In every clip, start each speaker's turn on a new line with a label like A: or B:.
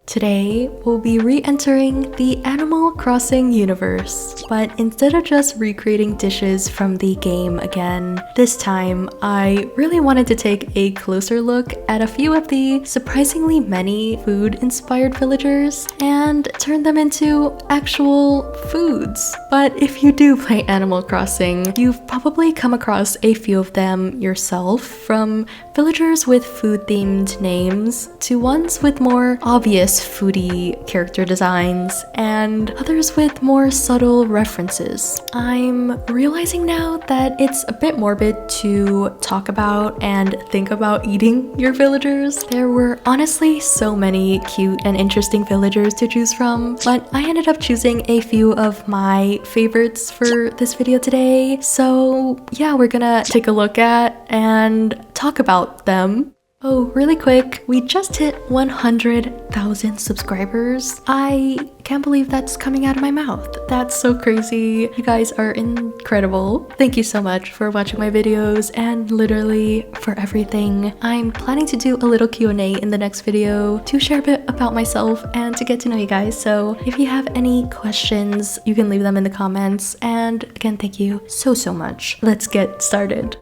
A: Today, we'll be re-entering the Animal Crossing universe, but instead of just recreating dishes from the game again, this time I really wanted to take a closer look at a few of the surprisingly many food-inspired villagers and turn them into actual foods. But if you do play Animal Crossing, you've probably come across a few of them yourself, from villagers with food-themed names to ones with more obvious foodie character designs and others with more subtle references. I'm realizing now that it's a bit morbid to talk about and think about eating your villagers. There were honestly so many cute and interesting villagers to choose from, but I ended up choosing a few of my favorites for this video today. So yeah, we're gonna take a look at and talk about them. Oh, really quick, we just hit 100,000 subscribers. I can't believe that's coming out of my mouth. That's so crazy. You guys are incredible. Thank you so much for watching my videos and literally for everything. I'm planning to do a little Q&A in the next video to share a bit about myself and to get to know you guys. So if you have any questions, you can leave them in the comments. And again, thank you so much. Let's get started.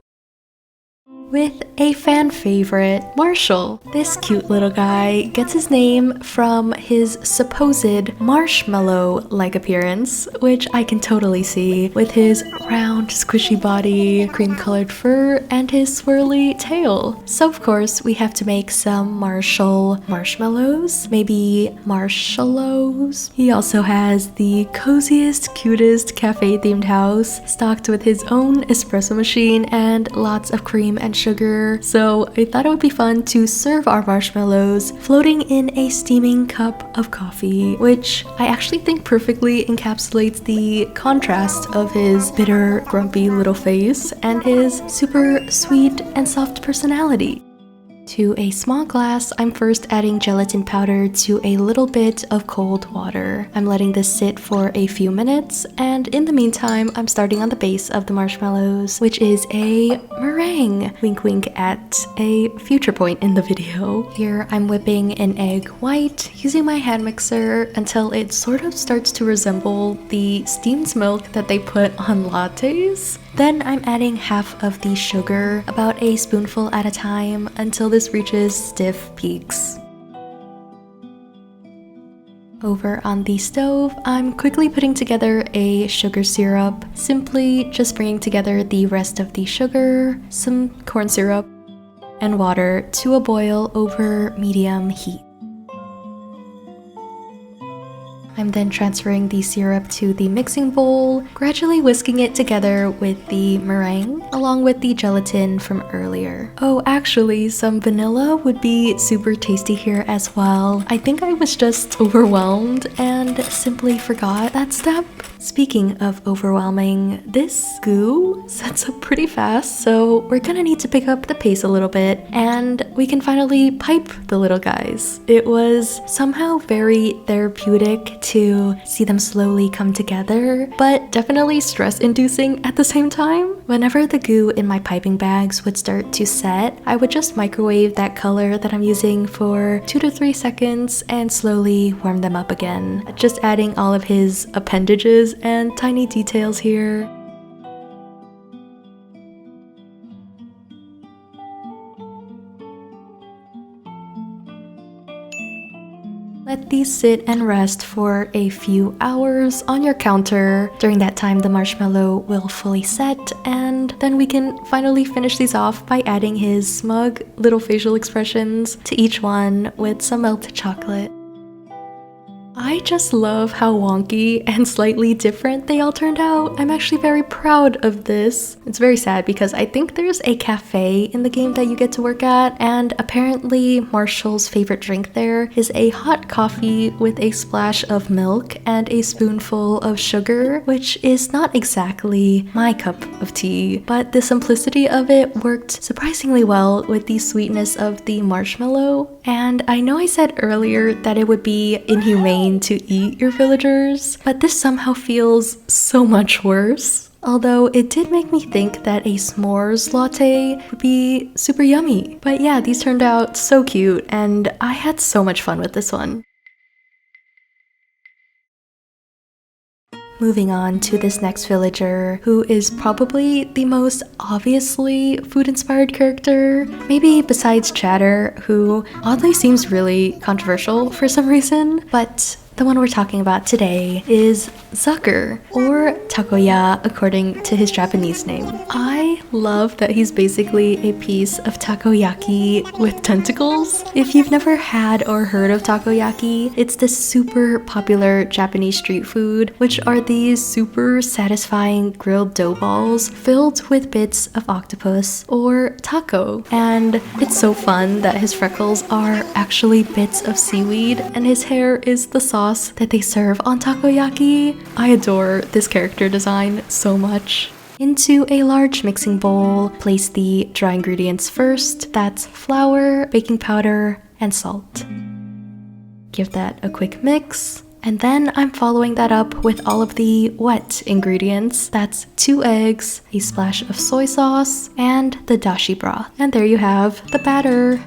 A: With a fan favorite, Marshall. This cute little guy gets his name from his supposed marshmallow-like appearance, which I can totally see, with his round, squishy body, cream-colored fur, and his swirly tail. So of course, we have to make some Marshall marshmallows, maybe marshallows. He also has the coziest, cutest cafe-themed house, stocked with his own espresso machine and lots of cream and sugar. So I thought it would be fun to serve our marshmallows floating in a steaming cup of coffee, which I actually think perfectly encapsulates the contrast of his bitter, grumpy little face and his super sweet and soft personality. To a small glass, I'm first adding gelatin powder to a little bit of cold water. I'm letting this sit for a few minutes, and in the meantime, I'm starting on the base of the marshmallows, which is a meringue. Wink wink at a future point in the video. Here, I'm whipping an egg white using my hand mixer until it sort of starts to resemble the steamed milk that they put on lattes. Then I'm adding half of the sugar, about a spoonful at a time, until this reaches stiff peaks. Over on the stove, I'm quickly putting together a sugar syrup, simply just bringing together the rest of the sugar, some corn syrup, and water to a boil over medium heat. I'm then transferring the syrup to the mixing bowl, gradually whisking it together with the meringue, along with the gelatin from earlier. Oh, actually, some vanilla would be super tasty here as well. I think I was just overwhelmed and simply forgot that step. Speaking of overwhelming, this goo sets up pretty fast, so we're gonna need to pick up the pace a little bit, and we can finally pipe the little guys. It was somehow very therapeutic to see them slowly come together, but definitely stress-inducing at the same time. Whenever the goo in my piping bags would start to set, I would just microwave that color that I'm using for 2 to 3 seconds and slowly warm them up again. Just adding all of his appendages and tiny details here. Let these sit and rest for a few hours on your counter. During that time, the marshmallow will fully set, and then we can finally finish these off by adding his smug little facial expressions to each one with some melted chocolate. I just love how wonky and slightly different they all turned out. I'm actually very proud of this. It's very sad because I think there's a cafe in the game that you get to work at, and apparently Marshall's favorite drink there is a hot coffee with a splash of milk and a spoonful of sugar, which is not exactly my cup of tea, but the simplicity of it worked surprisingly well with the sweetness of the marshmallow. And I know I said earlier that it would be inhumane going to eat your villagers, but this somehow feels so much worse. Although it did make me think that a s'mores latte would be super yummy. But yeah, these turned out so cute and I had so much fun with this one. Moving on to this next villager, who is probably the most obviously food-inspired character, maybe besides Chatter, who oddly seems really controversial for some reason, but the one we're talking about today is Zucker, or Takoya according to his Japanese name. I love that he's basically a piece of takoyaki with tentacles. If you've never had or heard of takoyaki, it's this super popular Japanese street food, which are these super satisfying grilled dough balls filled with bits of octopus or taco. And it's so fun that his freckles are actually bits of seaweed and his hair is the sauce that they serve on takoyaki. I adore this character design so much. Into a large mixing bowl, place the dry ingredients first. That's flour, baking powder, and salt. Give that a quick mix. And then I'm following that up with all of the wet ingredients. That's 2 eggs, a splash of soy sauce, and the dashi broth. And there you have the batter.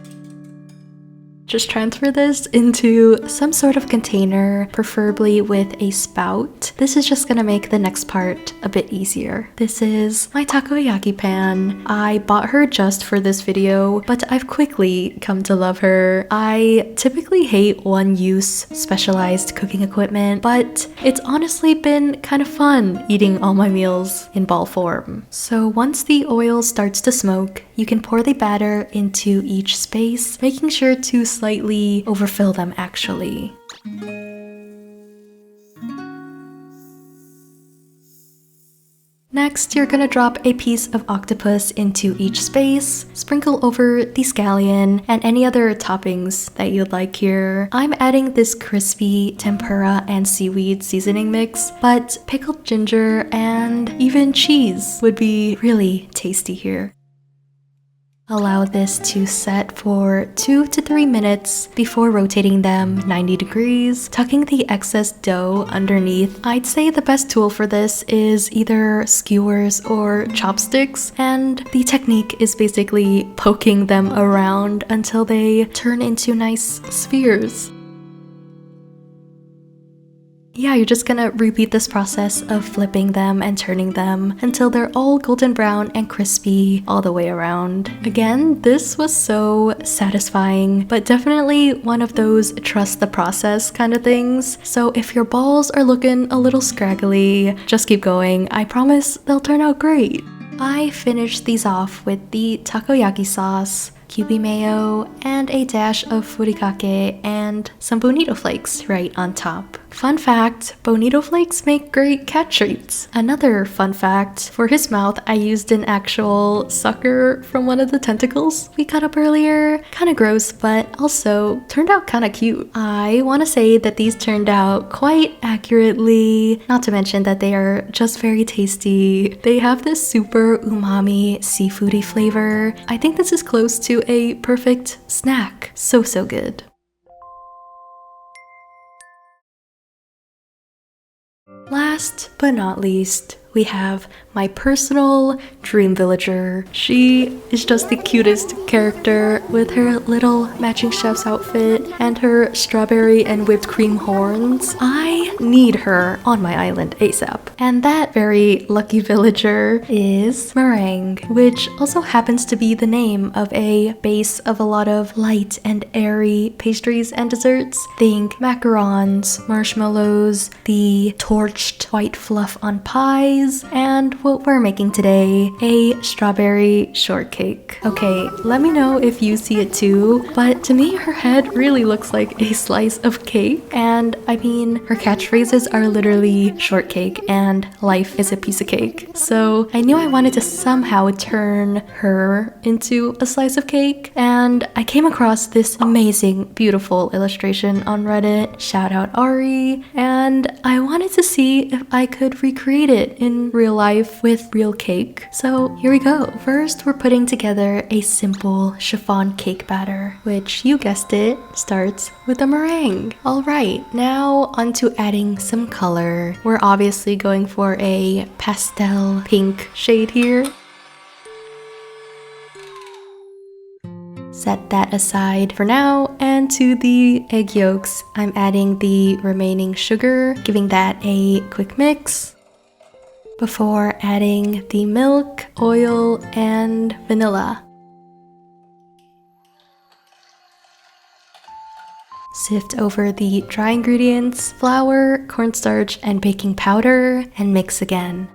A: Just transfer this into some sort of container, preferably with a spout. This is just gonna make the next part a bit easier. This is my takoyaki pan. I bought her just for this video, but I've quickly come to love her. I typically hate one-use specialized cooking equipment, but it's honestly been kind of fun eating all my meals in ball form. So once the oil starts to smoke, you can pour the batter into each space, making sure to slightly overfill them actually. Next, you're gonna drop a piece of octopus into each space, sprinkle over the scallion and any other toppings that you'd like here. I'm adding this crispy tempura and seaweed seasoning mix, but pickled ginger and even cheese would be really tasty here. Allow this to set for 2 to 3 minutes before rotating them 90 degrees, tucking the excess dough underneath. I'd say the best tool for this is either skewers or chopsticks, and the technique is basically poking them around until they turn into nice spheres. Yeah, you're just gonna repeat this process of flipping them and turning them until they're all golden brown and crispy all the way around. Again, this was so satisfying, but definitely one of those trust the process kind of things. So if your balls are looking a little scraggly, just keep going. I promise they'll turn out great. I finished these off with the takoyaki sauce, Kyubi mayo, and a dash of furikake and some bonito flakes right on top. Fun fact, bonito flakes make great cat treats. Another fun fact, for his mouth I used an actual sucker from one of the tentacles we cut up earlier. Kinda gross, but also turned out kinda cute. I wanna say that these turned out quite accurately, not to mention that they are just very tasty. They have this super umami seafoody flavor. I think this is close to a perfect snack. So good. Last but not least, we have my personal dream villager. She is just the cutest character with her little matching chef's outfit and her strawberry and whipped cream horns. I need her on my island ASAP. And that very lucky villager is Meringue, which also happens to be the name of a base of a lot of light and airy pastries and desserts. Think macarons, marshmallows, the torched white fluff on pies, and what we're making today, a strawberry shortcake. Okay, let me know if you see it too, but to me her head really looks like a slice of cake, and I mean her catchphrases are literally shortcake and life is a piece of cake. So I knew I wanted to somehow turn her into a slice of cake, and I came across this amazing, beautiful illustration on Reddit. Shout out Ari, and I wanted to see if I could recreate it in in real life with real cake. So here we go. First, we're putting together a simple chiffon cake batter, which you guessed it, starts with a meringue. Alright, now onto adding some color. We're obviously going for a pastel pink shade here. Set that aside for now, and to the egg yolks, I'm adding the remaining sugar, giving that a quick mix before adding the milk, oil, and vanilla. Sift over the dry ingredients, flour, cornstarch, and baking powder, and mix again.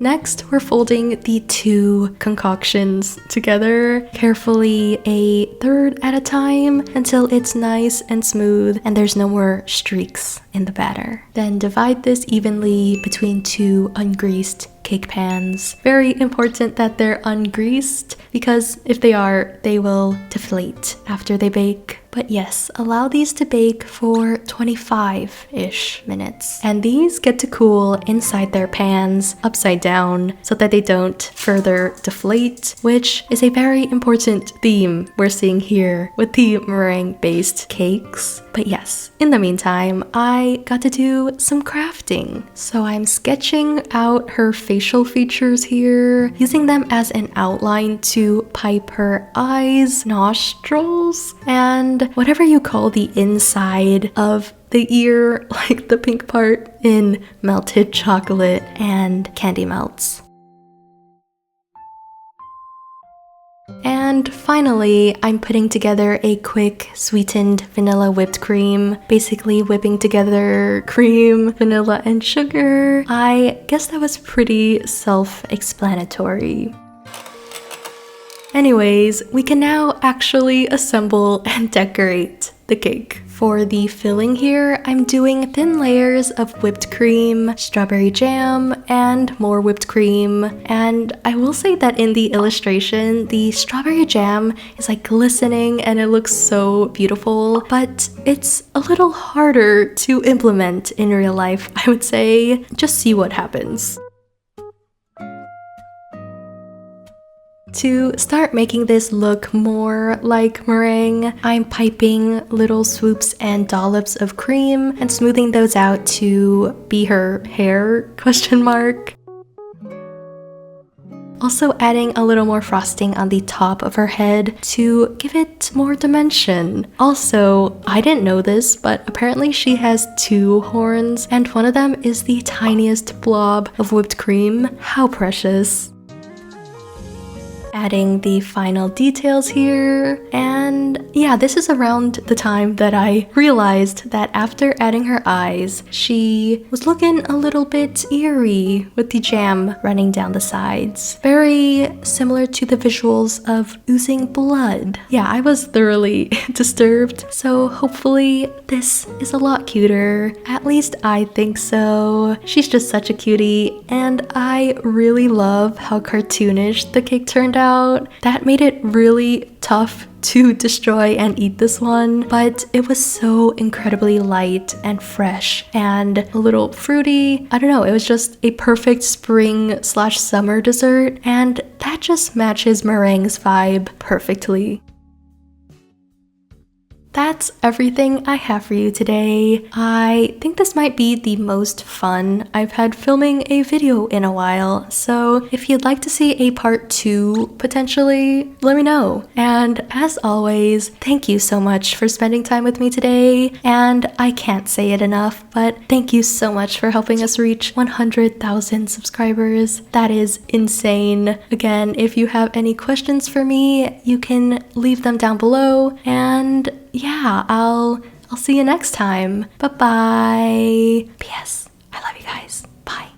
A: Next, we're folding the two concoctions together carefully, a third at a time, until it's nice and smooth and there's no more streaks in the batter. Then divide this evenly between two ungreased cake pans. Very important that they're ungreased, because if they are, they will deflate after they bake. But yes, allow these to bake for 25-ish minutes. And these get to cool inside their pans upside down so that they don't further deflate, which is a very important theme we're seeing here with the meringue-based cakes. But yes, in the meantime, I got to do some crafting. So I'm sketching out her facial features here, using them as an outline to pipe her eyes, nostrils, and whatever you call the inside of the ear, like the pink part, in melted chocolate and candy melts. And finally, I'm putting together a quick sweetened vanilla whipped cream, basically whipping together cream, vanilla, and sugar. I guess that was pretty self-explanatory. Anyways, we can now actually assemble and decorate the cake. For the filling here, I'm doing thin layers of whipped cream, strawberry jam, and more whipped cream. And I will say that in the illustration, the strawberry jam is like glistening and it looks so beautiful, but it's a little harder to implement in real life, I would say. Just see what happens. To start making this look more like meringue, I'm piping little swoops and dollops of cream and smoothing those out to be her hair, ? Also adding a little more frosting on the top of her head to give it more dimension. Also, I didn't know this, but apparently she has two horns, and one of them is the tiniest blob of whipped cream. How precious. Adding the final details here, and yeah, this is around the time that I realized that after adding her eyes, she was looking a little bit eerie with the jam running down the sides. Very similar to the visuals of oozing blood. Yeah, I was thoroughly disturbed, so hopefully this is a lot cuter. At least I think so. She's just such a cutie, and I really love how cartoonish the cake turned out. That made it really tough to destroy and eat this one, but it was so incredibly light and fresh and a little fruity. I don't know, it was just a perfect spring/summer dessert, and that just matches meringue's vibe perfectly. That's everything I have for you today. I think this might be the most fun I've had filming a video in a while, so if you'd like to see a part 2 potentially, let me know. And as always, thank you so much for spending time with me today, and I can't say it enough, but thank you so much for helping us reach 100,000 subscribers. That is insane. Again, if you have any questions for me, you can leave them down below, and yeah, I'll see you next time. Bye-bye. P.S. I love you guys. Bye.